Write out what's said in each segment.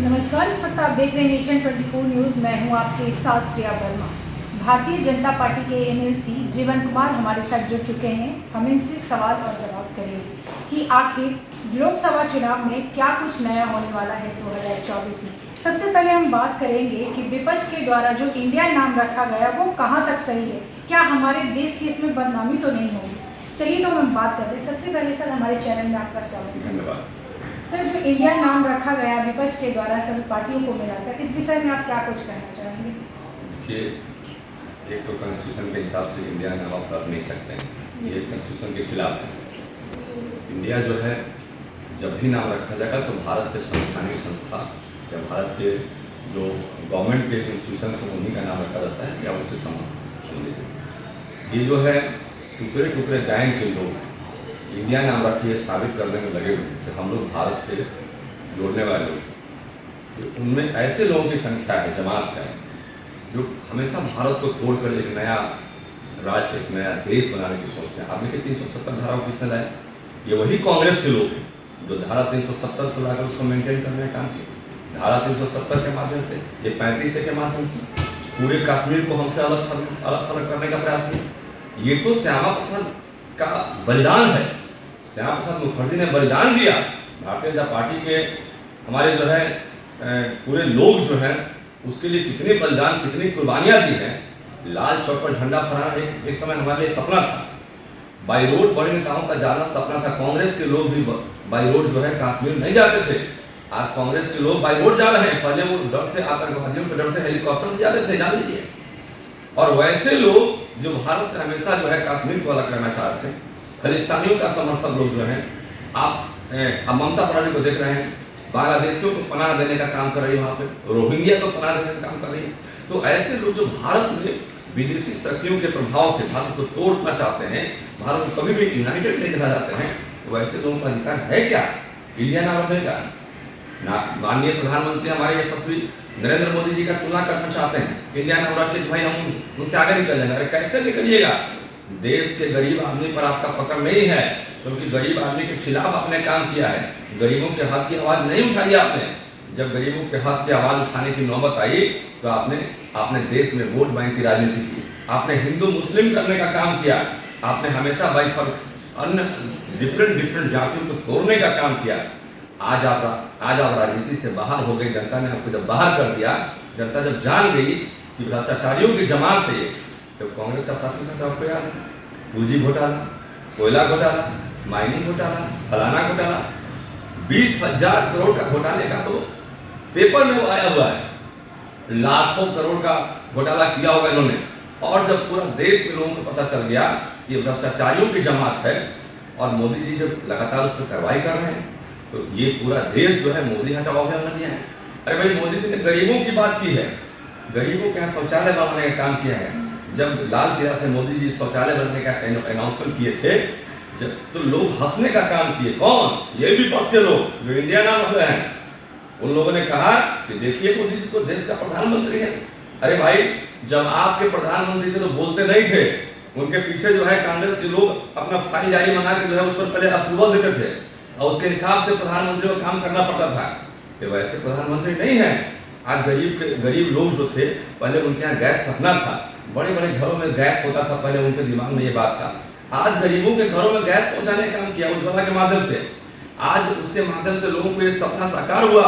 नमस्कार, इस वक्त आप देख रहे हैं नेशन 24 न्यूज़। मैं हूं आपके साथ प्रिया वर्मा। भारतीय जनता पार्टी के एमएलसी जीवन कुमार हमारे साथ जुड़ चुके हैं। हम इनसे सवाल और जवाब करेंगे कि आखिर लोकसभा चुनाव में क्या कुछ नया होने वाला है 2024 में। सबसे पहले हम बात करेंगे कि विपक्ष के द्वारा जो इंडिया नाम रखा गया वो कहाँ तक सही है, क्या हमारे देश की इसमें बदनामी तो नहीं होगी। चलिए तो हम बात करते हैं। सबसे पहले सर, हमारे चैनल में आपका स्वागत है। धन्यवाद सर, जो इंडिया नाम रखा गया विपक्ष के द्वारा सभी पार्टियों को मिलाकर, इस विषय में आप क्या कुछ कहना चाहेंगे? देखिए, एक तो कॉन्स्टिट्यूशन के हिसाब से इंडिया नाम आप रख नहीं सकते हैं, ये कॉन्स्टिट्यूशन के खिलाफ है। इंडिया जो है जब भी नाम रखा जाएगा तो भारत के संवैधानिक संस्था या भारत के जो गवर्नमेंट के इंस्टीट्यूशन से उन्हीं का नाम रखा जाता है या उससे संबंधित। ये जो है टुकड़े टुकड़े गैंग के लोग इंडिया नाम रख के साबित करने में लगे हुए कि हम लोग भारत के जोड़ने वाले लोग, उनमें ऐसे लोगों की संख्या है, जमात है, जो हमेशा भारत को तोड़कर एक नया राज्य, एक नया देश बनाने की सोचते हैं। आपने 370 धारा को किसने लाया? ये वही कांग्रेस के लोग हैं जो धारा 370 को लाकर उसको मेंटेन करने का काम किया। धारा 370 के माध्यम से, ये 35 के माध्यम से पूरे कश्मीर को हमसे अलग थलग करने का प्रयास किया। ये तो श्यामा प्रसाद का बलिदान है। श्यामा प्रसाद मुखर्जी ने बलिदान दिया। भारतीय जनता पार्टी के हमारे जो है पूरे लोग जो हैं उसके लिए कितने बलिदान, कितनी कुर्बानियाँ दी हैं। लाल चौक पर झंडा फहराना एक समय हमारे लिए सपना था। बाई रोड बड़े नेताओं का जाना सपना था। कांग्रेस के लोग भी बाई रोड जो है कश्मीर नहीं जाते थे। आज कांग्रेस के लोग बाई रोड जा रहे हैं। पहले वो डर से, आतंकवादियों के डर से हेलीकॉप्टर से जाते थे, जान लीजिए। और वैसे लोग जो भारत से हमेशा जो है कश्मीर को अलग करना चाहते हैं, खालिस्तानियों का समर्थक लोग जो हैं, आप ममता बनर्जी को देख रहे हैं, बांग्लादेशियों को पनाह देने का काम कर रही है, वहाँ पे रोहिंग्या को पनाह देने का काम कर रही है। तो ऐसे लोग जो भारत में विदेशी शक्तियों के प्रभाव से भारत को तोड़ना चाहते हैं, भारत को कभी भी यूनाइटेड नहीं देखना चाहते हैं, तो वैसे लोगों का अधिकार है क्या इंडिया नाम रखने का? माननीय प्रधानमंत्री हमारे यशस्वी नरेंद्र मोदी जी का तुलना करना चाहते हैं इंडिया नाम रख के, भाई हम उनसे आगे निकल जाएंगे। अरे कैसे निकलिएगा? देश के गरीब आदमी पर आपका पकड़ नहीं है, क्योंकि गरीब आदमी के खिलाफ आपने काम किया है। गरीबों के हक की आवाज़ नहीं उठाई आपने। जब गरीबों के हक की आवाज़ उठाने की नौबत आई तो आपने देश में वोट बैंक की राजनीति की। आपने हिंदू मुस्लिम करने का काम किया। आपने हमेशा अन्य डिफरेंट जातियों को तोड़ने का काम किया। आज आप राजनीति से बाहर हो गए। जनता ने आपको जब बाहर कर दिया, जनता जब जान गई कि भ्रष्टाचारियों की जमात है ये, जब कांग्रेस का शासन था तो आपको याद है, पूंजी घोटाला, कोयला घोटाला, माइनिंग घोटाला, फलाना घोटाला, 20,000 करोड़ का घोटाले का तो पेपर में वो आया हुआ है। लाखों करोड़ का घोटाला किया होगा इन्होंने। और जब पूरा देश के लोगों को पता चल गया कि भ्रष्टाचारियों की जमात है और मोदी जी जब लगातार उस पर कार्रवाई कर रहे हैं, तो ये पूरा देश जो है मोदी हटाओ अभियान लग गया है। अरे भाई, मोदी जी ने गरीबों की बात की है, गरीबों के यहाँ शौचालय बनाने का काम किया है। जब लाल किला से मोदी जी शौचालय बनाने का अनाउंसमेंट किए थे, जब तो लोग हंसने का काम किए। कौन? ये भी पक्ष के लोग जो इंडिया नाम रख रहे हैं। उन लोगों ने कहा कि देखिए मोदी जी को देश का प्रधानमंत्री है। अरे भाई, जब आपके प्रधानमंत्री थे तो बोलते नहीं थे। उनके पीछे जो है कांग्रेस के लोग अपना फाइल जारी मंगा के जो है उस पर पहले अप्रूवल देते थे और उसके हिसाब से प्रधानमंत्री को काम करना पड़ता था। ये वैसे प्रधानमंत्री नहीं है। आज गरीब लोग जो थे, पहले उनके यहाँ गैस सपना था, बड़े बड़े घरों में गैस होता था, पहले उनके दिमाग में ये बात था। आज गरीबों के घरों में गैस पहुंचाने का काम किया उज्ज्वला के माध्यम से। आज उसके माध्यम से लोगों को ये सपना साकार हुआ,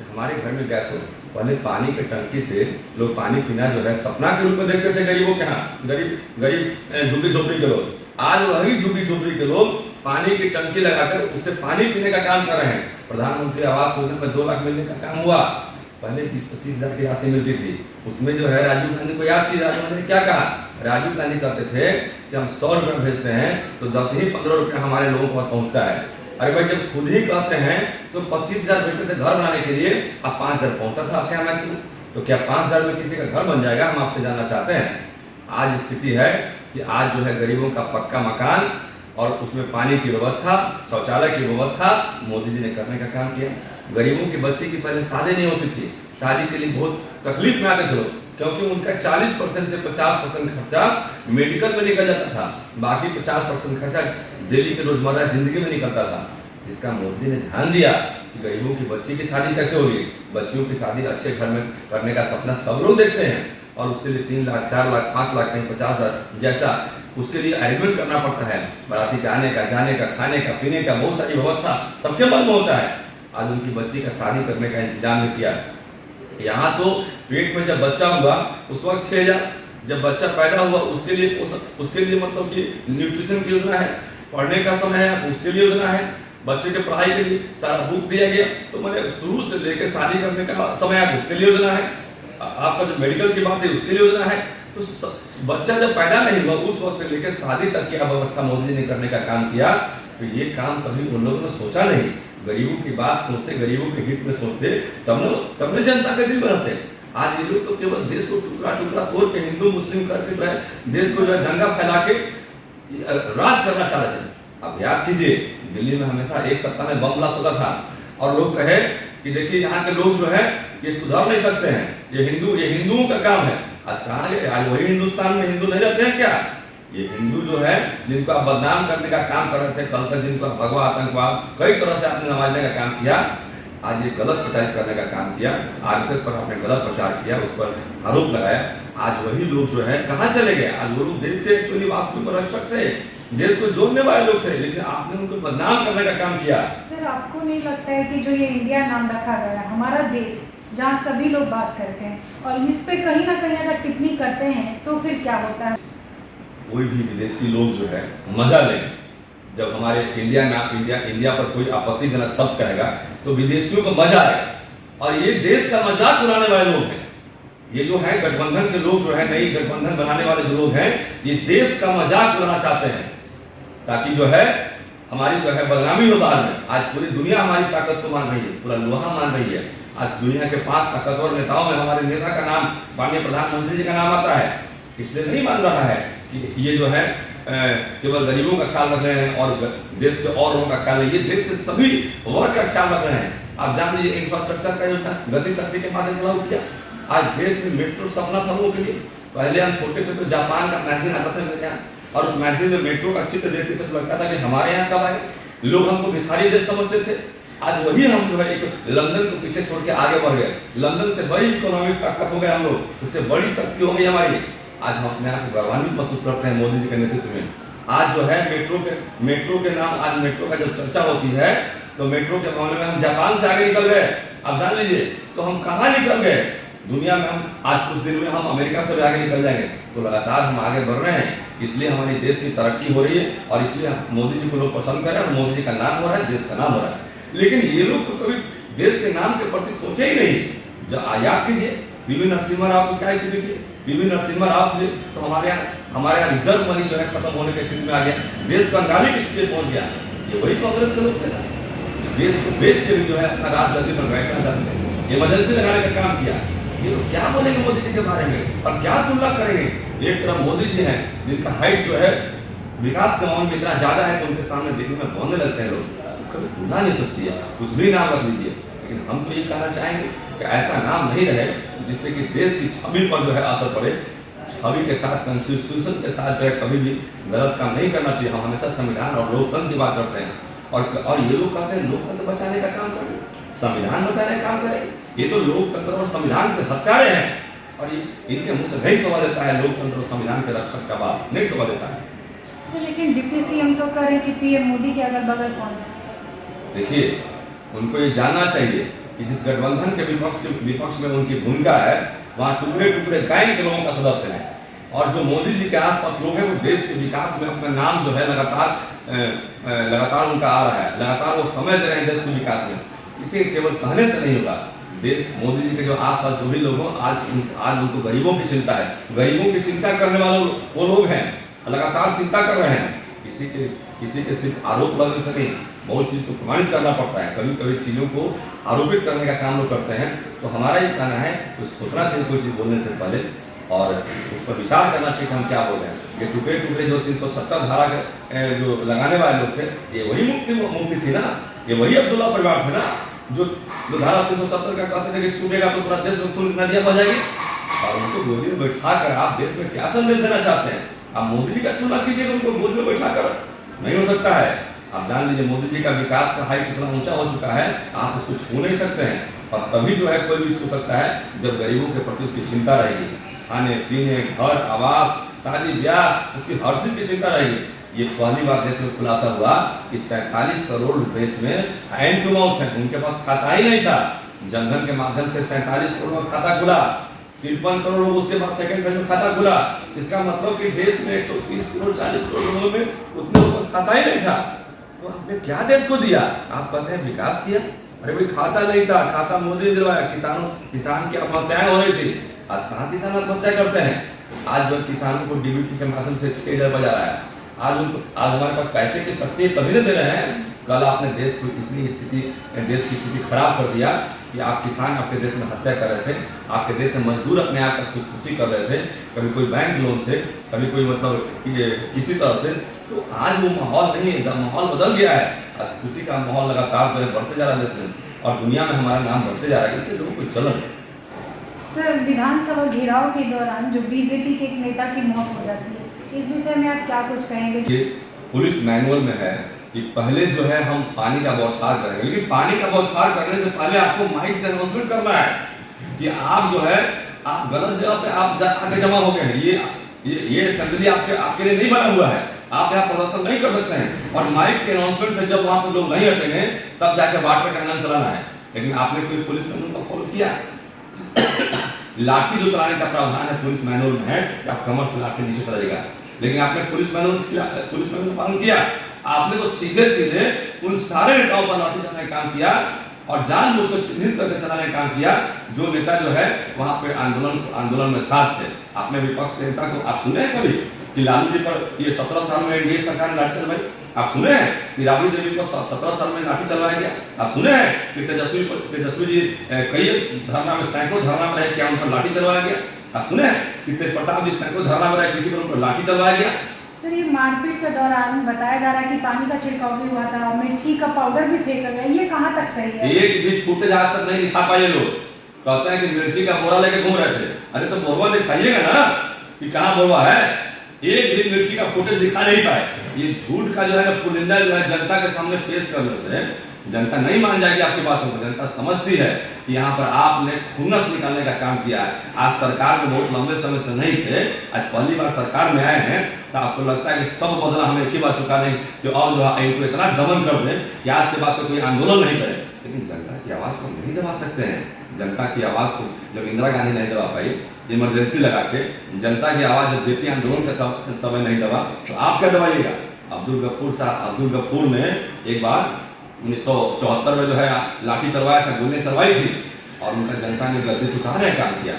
हमारे घर में गैस हो। पहले पानी के टंकी से लोग पानी पीना जो है सपना के रूप में देखते थे गरीबों के यहाँ, गरीब झुग्गी झोपड़ी के लोग। आज वही झुग्गी झोपड़ी के लोग पानी की टंकी लगाकर उससे पानी पीने का काम कर रहे हैं। प्रधानमंत्री आवास योजना में 2 लाख मिलने का काम हुआ। पहले 20-25 हज़ार की राशि मिलती थी, उसमें जो है राजीव गांधी को याद की। राजीव गांधी ने क्या कहा? राजीव गांधी कहते थे कि हम 100 रुपये भेजते हैं तो 10 ही 15 रुपये हमारे लोगों को पहुँचता है। अरे भाई, जब खुद ही कहते हैं तो 25,000 भेजते थे घर बनाने के लिए, अब 5,000 पहुँचता था। क्या मैक्सिमम? तो क्या 5,000 में किसी का घर बन जाएगा? हम आपसे जानना चाहते हैं। आज स्थिति है कि आज जो है गरीबों का पक्का मकान और उसमें पानी की व्यवस्था, शौचालय की व्यवस्था मोदी जी ने करने का काम किया। गरीबों के बच्चे की पहले शादी नहीं होती थी, शादी के लिए बहुत तकलीफ में आते थे लोग, क्योंकि उनका 40% से 50% खर्चा मेडिकल में निकल जाता था, बाकी 50% खर्चा डेली के रोजमर्रा जिंदगी में निकलता था। इसका मोदी ने ध्यान दिया कि गरीबों की बच्ची की शादी कैसे होगी। बच्चियों की शादी अच्छे घर में करने का सपना सब लोग देखते हैं, और उसके लिए 3 लाख 4 लाख 5 लाख कहीं 50,000 जैसा उसके लिए अरेंजमेंट करना पड़ता है। बाराती के आने का, जाने का, खाने का, पीने का, बहुत सारी व्यवस्था सबके मन में होता है। आज उनकी बच्ची का शादी करने का इंतजाम नहीं किया। यहाँ तो पेट में जब बच्चा हुआ उस वक्त 6,000, जब बच्चा पैदा हुआ उसके लिए मतलब कि न्यूट्रिशन की योजना है, पढ़ने का समय है तो उसके लिए योजना है, बच्चे के पढ़ाई के लिए सारा बुक दिया गया। तो मैंने शुरू से लेकर शादी करने का समय है तो उसके लिए योजना है, आपका जो मेडिकल की बात है उसके लिए योजना है। तो बच्चा जब पैदा नहीं हुआ उस वक्त से लेकर शादी तक की व्यवस्था मोदी जी ने करने का काम किया। तो ये काम कभी उन लोगों ने सोचा नहीं। गरीबों की बात सोचते, गरीबों के हित में सोचते, तब न जनता के दिल में रहते। आज ये लोग तो केवल देश को टुकड़ा टुकड़ा तोड़ के हिंदू मुस्लिम करके जो है देश को जो है दंगा फैला के राज करना चाह रहे थे। अब याद कीजिए, दिल्ली में हमेशा एक सप्ताह में बम ब्लास्ट होता था और लोग कहे कि देखिए यहाँ के लोग जो है ये सुधार नहीं सकते हैं, ये हिंदुओं का काम है। आज कहाँ गए? आज वही हिंदुस्तान में हिंदू नहीं रहते हैं क्या? ये हिंदू जो है जिनको आप बदनाम करने का काम कर रहे थे कल तक, जिनको आप भगवा आतंकवाद कई तरह से आपने नवाजने का काम किया, आज ये गलत प्रचारित करने का काम किया। आरएसएस पर आपने गलत प्रचार किया, उस पर आरोप लगाया। आज वही लोग जो है कहाँ चले गए? आज वो लोग देश के एक्चुअली वास्तव में रह सकते हैं, देश को जोड़ने वाले लोग थे, लेकिन आपने उनको बदनाम करने का काम किया। सर, आपको नहीं लगता है कि जो ये इंडिया नाम रखा गया है, हमारा देश जहाँ सभी लोग बात करते हैं, और इस पे कहीं ना कहीं अगर टिप्पणी करते हैं तो फिर क्या होता है? कोई भी विदेशी लोग जो है मजा लेंगे। जब हमारे इंडिया पर कोई आपत्तिजनक शब्द कहेगा तो विदेशियों को मजा आएगा, और ये देश का मजाक उड़ाने वाले लोग हैं। ये जो है गठबंधन के लोग जो है, नई गठबंधन बनाने वाले जो लोग हैं, ये देश का मजाक उड़ाना चाहते हैं ताकि जो है हमारी जो है बदनामी हो बाहर में। आज पूरी दुनिया हमारी ताकत को मान रही है, पूरा लोहा मान रही है। आज दुनिया के 5 ताकतवर नेताओं में हमारे नेता का नाम, माननीय प्रधानमंत्री जी का नाम आता है। इसलिए नहीं मान रहा है कि ये जो है केवल गरीबों का ख्याल रख रहे हैं और देश के और लोगों का ख्याल नहीं, ये देश के सभी वर्ग का ख्याल रख रहे हैं। आप जान लीजिए, इंफ्रास्ट्रक्चर का योजना गति शक्ति के माध्यम से लागू किया। आज देश में मेट्रो सपना था लोगों के लिए। पहले हम छोटे थे तो जापान का मैगजीन आता था मेरे यहाँ, और उस मैगजीन में मेट्रो का चित्र देखते थे तो लगता था कि हमारे यहाँ कब आए। लोग हमको भिखारी देश समझते थे। आज वही हम जो है एक लंदन को पीछे छोड़ के आगे बढ़ गए। लंदन से बड़ी इकोनॉमिक ताकत हो गए हम लोग, उससे बड़ी शक्ति हो गई हमारी। आज हम अपने आप को गौरवान्वित महसूस करते हैं मोदी जी के नेतृत्व में। आज जो है मेट्रो के नाम, आज मेट्रो का जब चर्चा होती है तो मेट्रो के मामले में हम जापान से आगे निकल गए। आप जान लीजिए तो हम कहाँ निकल गए दुनिया में। हम आज कुछ दिन में हम अमेरिका से भी आगे निकल जाएंगे। तो लगातार हम आगे बढ़ रहे हैं, इसलिए हमारे देश की तरक्की हो रही है, और इसलिए मोदी जी को लोग पसंद कर रहे हैं, और मोदी जी का नाम हो रहा है, देश का नाम हो रहा है। लेकिन ये लोग तो कभी देश के नाम के प्रति सोचे ही नहीं। जब याद कीजिए पीवी नरसिम्हा राव की क्या स्थिति थी। पीवी नरसिम्हा राव थे तो हमारे यहाँ रिजर्व मनी जो है खत्म होने की स्थिति में आ गया, देश कंगाली की स्थिति पहुंच गया। ये वही कांग्रेस के लोग थे ना, देश को बेच के भी जो है अपना राजगद्दी पर बैठना चाहते हैं, इमरजेंसी लगाने का काम किया। ये लोग क्या बोलेंगे मोदी जी के बारे में और क्या तुलना करेंगे? एक तरफ मोदी जी हैं जिनका हाइट जो है विकास के मामले में इतना ज्यादा है कि उनके सामने देखने में बोलने लगते हैं लोग, तो कभी तुलना नहीं सकती है। कुछ भी नाम रख लीजिए, लेकिन हम तो ये कहना चाहेंगे कि ऐसा नाम नहीं रहे जिससे कि देश की छवि पर जो है असर पड़े। छवि के साथ, कॉन्स्टिट्यूशन के साथ जो है कभी भी गलत काम नहीं करना चाहिए। हम हमेशा संविधान और लोकतंत्र की बात करते हैं, और ये लोग कहते हैं लोकतंत्र बचाने का काम करें, संविधान बचाने का काम करें। ये तो लोकतंत्र और संविधान के हत्यारे हैं, और ये इनके मुंह से नहीं सवाल देता है लोकतंत्र और संविधान के रक्षक का बात नहीं सवाल देता है। सर, लेकिन डिप्टी सीएम तो कह रहे हैं कि पीएम मोदी के अगल बगल कौन है? देखिए, उनको ये जानना चाहिए कि जिस गठबंधन के विपक्ष में उनकी भूमिका है, वहाँ टुकड़े टुकड़े गैंग के लोगों का सदस्य है, और जो मोदी जी के आसपास लोग हैं वो देश के विकास में अपना नाम जो है लगातार उनका आ रहा है, लगातार वो समय दे रहे हैं देश के विकास में। इसे केवल कहने से नहीं होगा। मोदी जी के जो आसपास जो भी लोग हों, आज उनको गरीबों की चिंता है। गरीबों की चिंता करने वाले वो लोग हैं, लगातार चिंता कर रहे हैं। किसी के सिर्फ आरोप लगने से नहीं, बहुत चीज़ को प्रमाणित करना पड़ता है। कभी कभी चीज़ों को आरोपित करने का काम लोग करते हैं। तो हमारा ये कहना है कुछ सोचना चाहिए कोई चीज़ बोलने से पहले, और उस पर विचार करना चाहिए कि हम क्या बोल रहे हैं। ये टुकड़े टुकड़े जो 370 धारा के जो लगाने वाले लोग थे, ये वही मुक्ति थी ना, ये वही अब्दुल्ला परिवार थे ना, जो धारा 370 का कहते थे कि टूटेगा तो पूरा देश में खून नदियाँ बह जाएगी। और उनको गोदी में बैठा कर आप देश में क्या संदेश देना चाहते हैं? आप मोदी जी का तुलना कीजिएगा उनको गोद में बैठा कर, नहीं हो सकता है। आप जान लीजिए मोदी जी का विकास का हाइट इतना ऊंचा हो चुका है, आप उसको छू नहीं सकते हैं। और तभी जो है कोई भी छू सकता है जब गरीबों के प्रति उसकी चिंता रहेगी, खाने पीने, घर, आवास, शादी ब्याह, उसकी हर चीज की चिंता रहेगी। ये पहली बार देश में खुलासा हुआ कि 47 करोड़ देश में हैंड टू माउथ है, उनके पास खाता ही नहीं था। जनधन के माध्यम से 47 करोड़ का खाता खुला, 53 करोड़ लोग उसके बाद सेकंड फेज में खाता खुला। इसका मतलब कि देश में 130 करोड़ 40 करोड़ लोगों में उतने लोगों को खाता ही नहीं था। तो आपने क्या देश को दिया? आप कहते हैं विकास किया। अरे भाई खाता नहीं था, खाता मोदी ने दिलवाया। किसान की आत्महत्याएं हो रही थी, आज कहाँ किसान आत्महत्या करते हैं? आज जो किसानों को डीबीटी के माध्यम से 6,000 बजा रहा है, आज हमारे पास पैसे की शक्ति है तभी ना दे रहे हैं। कल आपने देश को देश की स्थिति खराब कर दिया कि आप किसान आपके देश में हत्या कर रहे थे, आपके देश में मजदूर अपने आप पर खुदकुशी कर रहे थे, कभी कोई बैंक लोन से, कभी कोई मतलब किसी तरह से। तो आज वो माहौल नहीं है, माहौल बदल गया है। आज खुशी का माहौल लगातार जो है बढ़ते जा रहा है देश में, और दुनिया में हमारा नाम बढ़ते जा रहा है। इससे लोगों को चलन है। सर, विधानसभा घेराव के दौरान जो बीजेपी के एक नेता की मौत हो जाती है, इस विषय में आप क्या कुछ कहेंगे? ये पुलिस मैनुअल में है कि पहले जो है हम पानी का बौछार करेंगे, लेकिन पानी का बौछार करने से पहले आपको माइक से अनाउंसमेंट करना है कि आप जो है आप गलत जगह पे आप आके जमा हो गए हैं। ये असेंबली आपके लिए नहीं बना हुआ है, आप यहाँ प्रदर्शन नहीं कर सकते हैं। और माइक के अनाउंसमेंट से जब वहाँ पर लोग नहीं हटेंगे तब जाके वाटर का कैनन चलाना है। लेकिन आपने कोई पुलिस मैनुअल का फॉलो किया? लाठी जो चलाने का प्रावधान है पुलिस मैनुअल में है कि आप कमर से लाठी नीचे चलाएगा, लेकिन आपने पुलिस मैनुअल पालन किया? आपने तो सीधे सीधे उन सारे नेताओं पर लाठी चलाने का काम किया और जानबूझ को चिन्हित करके चलाने का काम किया जो नेता जो है वहां पे आंदोलन में साथ थे। आपने विपक्ष के नेता को आप सुने हैं कभी कि लालू जी पर ये 17 साल में एनडीए सरकार ने लाठी चलवाई? आप सुने हैं कि राबड़ी देवी पर 17 साल में लाठी चलवाया गया? आप सुने हैं कि तेजस्वी जी कई धरना में, सैकड़ों धरना में रहे, क्या उन पर लाठी चलवाया गया? आप सुने हैं कि तेज प्रताप जी सैकड़ों धरना में रहे, किसी पर उन पर लाठी चलवाया गया? सर, ये मारपीट के दौरान बताया जा रहा है कि पानी का छिड़काव भी हुआ था, मिर्ची का पाउडर भी फेंका गया, ये कहाँ तक सही है? एक भी फुटेज आज तक नहीं दिखा पाए लोग। कहते हैं कि मिर्ची का बोरा लेके घूम रहे थे। अरे तो बोरवा दिखाइएगा ना कि कहाँ बोरवा है। एक भी मिर्ची का फुटेज दिखा नहीं पाए। ये झूठ का जो है ना पुलिंदा जो है जनता के सामने पेश करने से जनता नहीं मान जाएगी आपकी बातों को। जनता समझती है कि यहाँ पर आपने खुन्नस निकालने का काम किया है। आज सरकार में बहुत लंबे समय से नहीं थे, आज पहली बार सरकार में आए हैं, तो आपको लगता है कि सब बदला हमें एक ही बार चुकाने कि और जो है इनको इतना दमन कर दें कि आज के बाद से कोई आंदोलन नहीं करे। लेकिन जनता की आवाज़ को नहीं दबा सकते हैं। जनता की आवाज़ को जब इंदिरा गांधी नहीं दबा पाई इमरजेंसी लगा के, जनता की आवाज़ जब जेपी आंदोलन के समय नहीं दबा, तो आप क्या दबाइएगा? अब्दुल गफूर ने एक बार 1974 में जो है लाठी चलवाया था, गोलियां चलवाई थी, और उनका जनता ने गद्दी से उतारने का काम किया।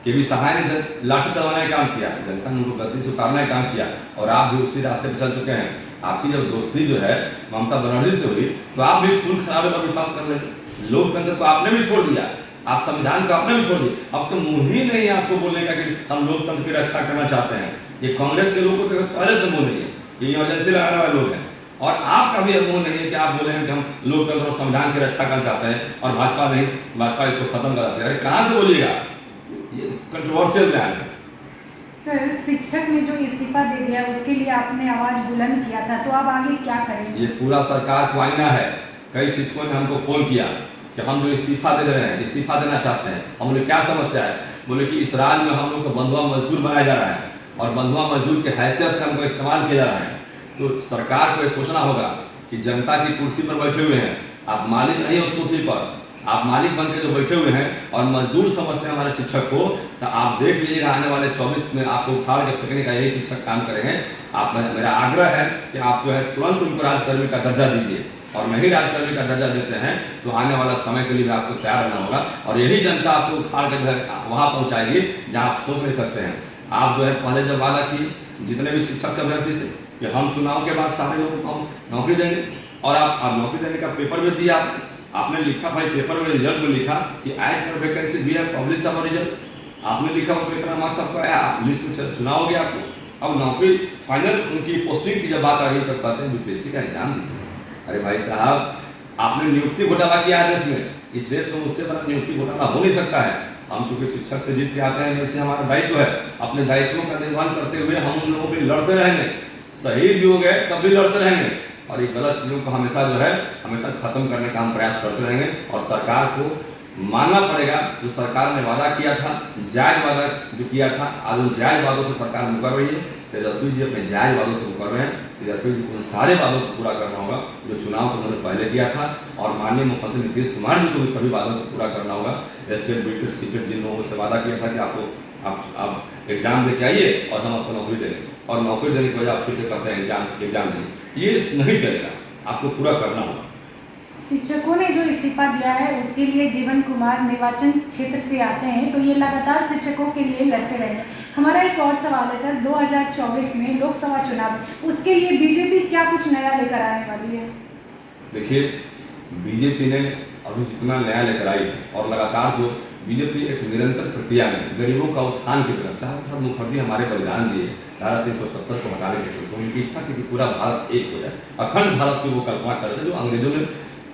केवी सहाय ने लाठी चलवाने का काम किया, जनता ने उनको गद्दी से उतारने का काम किया। और आप भी उसी रास्ते पर चल चुके हैं। आपकी जब दोस्ती जो है ममता बनर्जी से हुई तो आप भी खून खराबे पर विश्वास कर लेंगे। लोकतंत्र को आपने भी छोड़ दिया, आप संविधान को आपने भी छोड़ दिया। अब तो मुंह ही नहीं है आपको बोलने का कि हम लोकतंत्र की रक्षा करना चाहते हैं। ये कांग्रेस के लोगों को पहले से मुंह नहीं है, ये इमरजेंसी लगाने वाले लोग हैं। और आपका भी मुंह नहीं है कि आप बोले हैं कि हम लोकतंत्र और संविधान की रक्षा करना चाहते हैं और भाजपा इसको खत्म कर देती है। अरे कहाँ से बोलिएगा? ये कंट्रोवर्शियल बयान है। सर, शिक्षक ने जो इस्तीफा दे दिया उसके लिए आपने आवाज बुलंद किया था, तो आप आगे क्या करेंगे? ये पूरा सरकार को आईना है। कई शिक्षकों ने हमको फोन किया कि हम जो इस्तीफा दे रहे हैं, इस्तीफा देना चाहते हैं। हम बोले क्या समस्या है? बोले कि इस राज्य में हम लोग को बंधुआ मजदूर बनाया जा रहा है और बंधुआ मजदूर के हैसियत से हमको इस्तेमाल किया जा रहा है। तो सरकार को ये सोचना होगा कि जनता की कुर्सी पर बैठे हुए हैं, आप मालिक नहीं है उस कुर्सी पर, आप मालिक बन के जो बैठे हुए हैं और मजदूर समझते हैं हमारे शिक्षक को, तो आप देख लीजिएगा आने वाले 24 में आपको उखाड़ के फेंकने का यही शिक्षक काम करेंगे। मेरा आग्रह है कि आप जो है तुरंत उनको राजकर्मी का दर्जा दीजिए, और नहीं राजकर्मी का दर्जा देते हैं तो आने वाला समय के लिए भी आपको तैयार रहना होगा। और यही जनता आपको उखाड़ के वहाँ पहुँचाएगी जहाँ आप सोच नहीं सकते हैं। आप जो है पहले जब वादा की जितने भी शिक्षक के अभ्यर्थी से कि हम चुनाव के बाद सारे लोगों को हम नौकरी देंगे, और आप नौकरी देने का पेपर भी दिया। आपने लिखा भाई पेपर में रिजल्ट में लिखा कि आज पर vacancy we are publish our result, आपने लिखा उसमें इतना मार्क्स आपको आया, लिस्ट में चुनाव हो गया आपको। अब नौकरी फाइनल उनकी पोस्टिंग की जब बात आ रही तब कहते हैं यूपीएससी का एग्जाम दीजिए। अरे भाई साहब, आपने नियुक्ति घोटाला किया है देश में, इस देश में उससे बड़ा नियुक्ति घोटाला हो नहीं सकता है। हम चूंकि शिक्षक से जीत के आते हैं, वैसे हमारा दायित्व है अपने दायित्वों का निर्वहन करते हुए हम उन लोगों के लड़ते रहेंगे। शहीद भी हो गए तब भी लड़ते रहेंगे। और ये गलत चीज़ों को हमेशा जो है हमेशा ख़त्म करने का हम प्रयास करते रहेंगे। और सरकार को मानना पड़ेगा, जो सरकार ने वादा किया था, जायज़ वादा जो किया था, आज उन जायज़ वादों से सरकार मुकर रही है। तेजस्वी जी अपने जायज़ वादों से मुकर रहे हैं। तेजस्वी जी को उन सारे वादों को पूरा करना होगा जो चुनाव को उन्होंने पहले किया था, और माननीय मुख्यमंत्री नीतीश कुमार जी को भी सभी वादों को पूरा करना होगा। स्टेट बीटेड सीटेड जिन लोगों से वादा किया था कि आप एग्जाम दे के आइए और हम आपको नौकरी देंगे, और नौकरी देने की वजह आप फिर से करते हैं एग्जाम देंगे, ये नहीं चलेगा, आपको पूरा करना होगा। शिक्षकों ने जो इस्तीफा दिया है उसके लिए जीवन कुमार निर्वाचन क्षेत्र से आते हैं, तो ये लगातार शिक्षकों के लिए लड़ते रहे हैं। हमारा एक और सवाल है सर, 2024 में लोकसभा चुनाव, उसके लिए बीजेपी क्या कुछ नया लेकर आने वाली है? देखिए, बीजेपी ने अभी जितना नया लेकर आई है, और लगातार जो बीजेपी एक निरंतर प्रक्रिया में गरीबों का उत्थान की तरह, श्यामा प्रसाद मुखर्जी हमारे बलिदान दिए धारा 370 को हटाने के लिए, तो उनकी इच्छा थी कि पूरा भारत एक हो जाए, अखंड भारत की वो कल्पना कर रहे थे जो अंग्रेजों ने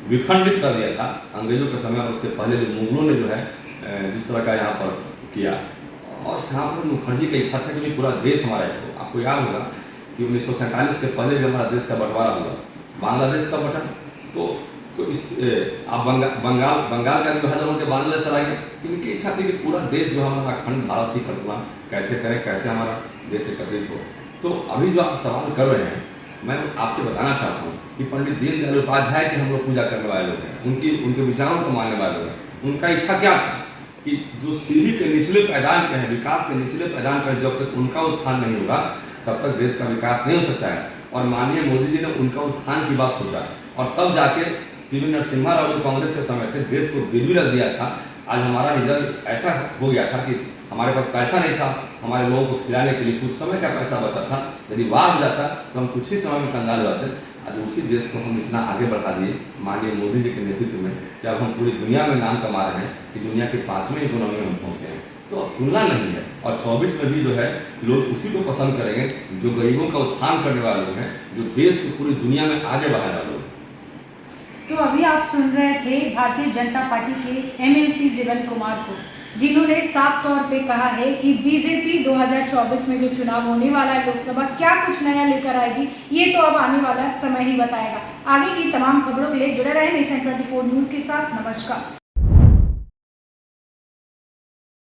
विखंडित कर दिया था। अंग्रेजों के समय और उसके पहले जो मुगलों ने जो है जिस तरह का यहाँ पर किया, और श्यामा प्रसाद मुखर्जी की इच्छा था कि पूरा देश हमारा एक हो। आपको याद होगा कि 1947 के पहले भी हमारा देश का बंटवारा हुआ, बांग्लादेश का बटन, तो आप बंगाल का विभाजन होकर बांग्लादेश चला गया। इनकी इच्छा थी कि पूरा देश जो हमारा अखंड भारत की कल्पना कैसे करें, कैसे हमारा देश एकत्रित हो। तो अभी जो आप सवाल कर रहे हैं, मैं आपसे बताना चाहता हूँ कि पंडित दीनदयाल उपाध्याय की हम लोग पूजा करने वाले लोग हैं, उनके विचारों को मानने वाले लोग हैं। उनका इच्छा क्या था कि जो सीढ़ी के निचले पैदान पे है, विकास के निचले पैदान पर जब तक उनका उत्थान नहीं होगा तब तक देश का विकास नहीं हो सकता है। और माननीय मोदी जी ने उनका उत्थान की बात सोचा, और तब जाके पीवी नरसिम्हा राव जो कांग्रेस के समय थे, देश को गिरवी रख दिया था। आज हमारा रिजल्ट ऐसा हो गया था कि हमारे पास पैसा नहीं था हमारे लोगों को खिलाने के लिए, कुछ समय का पैसा बचा था। यदि वार हो जाता तो हम कुछ ही समय में कंगाल हो जाते। आज उसी देश को हम इतना आगे बढ़ा दिए माननीय मोदी जी के नेतृत्व में, कि अब हम पूरी दुनिया में नाम कमा रहे हैं कि दुनिया के 5वें इकोनॉमी में हम पहुँच गए हैं। तो तुलना नहीं है। और 24 में भी जो है लोग उसी को पसंद करेंगे जो गरीबों का उत्थान करने वाले लोग हैं, जो देश को पूरी दुनिया में आगे बढ़ाने वाले लोग। तो अभी आप सुन रहे थे भारतीय जनता पार्टी के एमएलसी जीवन कुमार को, जिन्होंने साफ तौर पे कहा है कि बीजेपी 2024 में जो चुनाव होने वाला है लोकसभा, क्या कुछ नया लेकर आएगी, ये तो अब आने वाला समय ही बताएगा। आगे की तमाम खबरों के लिए जुड़े रहे नेशन 24 न्यूज़ के साथ। नमस्कार।